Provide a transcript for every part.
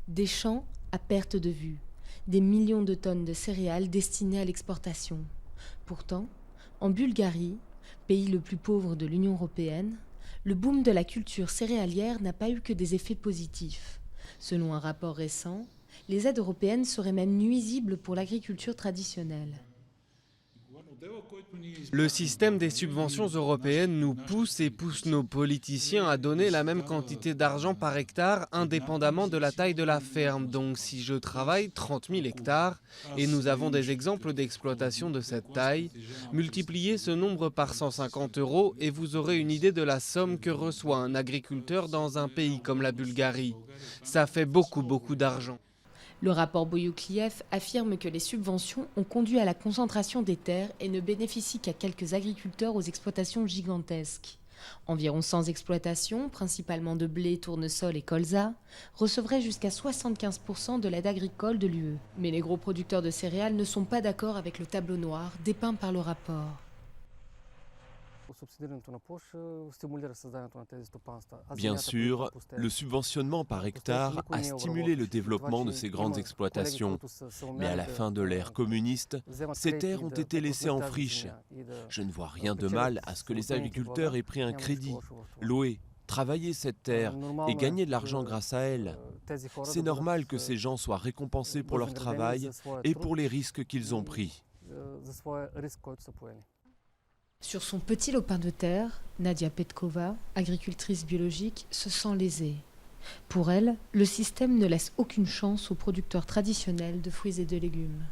Des champs à perte de vue, des millions de tonnes de céréales destinées à l'exportation. Pourtant, en Bulgarie, pays le plus pauvre de l'Union européenne, le boom de la culture céréalière n'a pas eu que des effets positifs. Selon un rapport récent, les aides européennes seraient même nuisibles pour l'agriculture traditionnelle. Le système des subventions européennes nous pousse nos politiciens à donner la même quantité d'argent par hectare indépendamment de la taille de la ferme. Donc si je travaille 30 000 hectares, et nous avons des exemples d'exploitation de cette taille, multipliez ce nombre par 150 € et vous aurez une idée de la somme que reçoit un agriculteur dans un pays comme la Bulgarie. Ça fait beaucoup d'argent. Le rapport Boyoukliev affirme que les subventions ont conduit à la concentration des terres et ne bénéficient qu'à quelques agriculteurs aux exploitations gigantesques. Environ 100 exploitations, principalement de blé, tournesol et colza, recevraient jusqu'à 75% de l'aide agricole de l'UE. Mais les gros producteurs de céréales ne sont pas d'accord avec le tableau noir dépeint par le rapport. Bien sûr, le subventionnement par hectare a stimulé le développement de ces grandes exploitations. Mais à la fin de l'ère communiste, ces terres ont été laissées en friche. Je ne vois rien de mal à ce que les agriculteurs aient pris un crédit, loué, travaillé cette terre et gagné de l'argent grâce à elle. C'est normal que ces gens soient récompensés pour leur travail et pour les risques qu'ils ont pris. Sur son petit lopin de terre, Nadia Petkova, agricultrice biologique, se sent lésée. Pour elle, le système ne laisse aucune chance aux producteurs traditionnels de fruits et de légumes.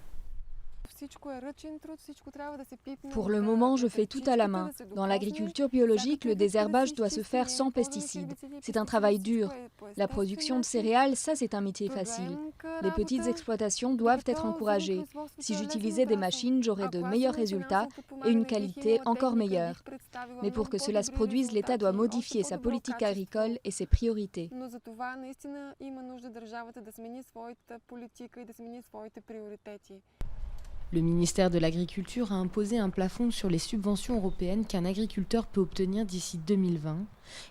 Pour le moment, je fais tout à la main. Dans l'agriculture biologique, le désherbage doit se faire sans pesticides. C'est un travail dur. La production de céréales, ça c'est un métier facile. Les petites exploitations doivent être encouragées. Si j'utilisais des machines, j'aurais de meilleurs résultats et une qualité encore meilleure. Mais pour que cela se produise, l'État doit modifier sa politique agricole et ses priorités. Le ministère de l'Agriculture a imposé un plafond sur les subventions européennes qu'un agriculteur peut obtenir d'ici 2020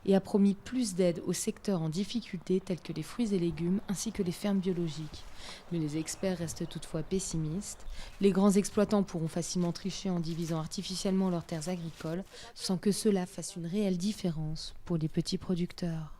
et a promis plus d'aides aux secteurs en difficulté tels que les fruits et légumes ainsi que les fermes biologiques. Mais les experts restent toutefois pessimistes. Les grands exploitants pourront facilement tricher en divisant artificiellement leurs terres agricoles sans que cela fasse une réelle différence pour les petits producteurs.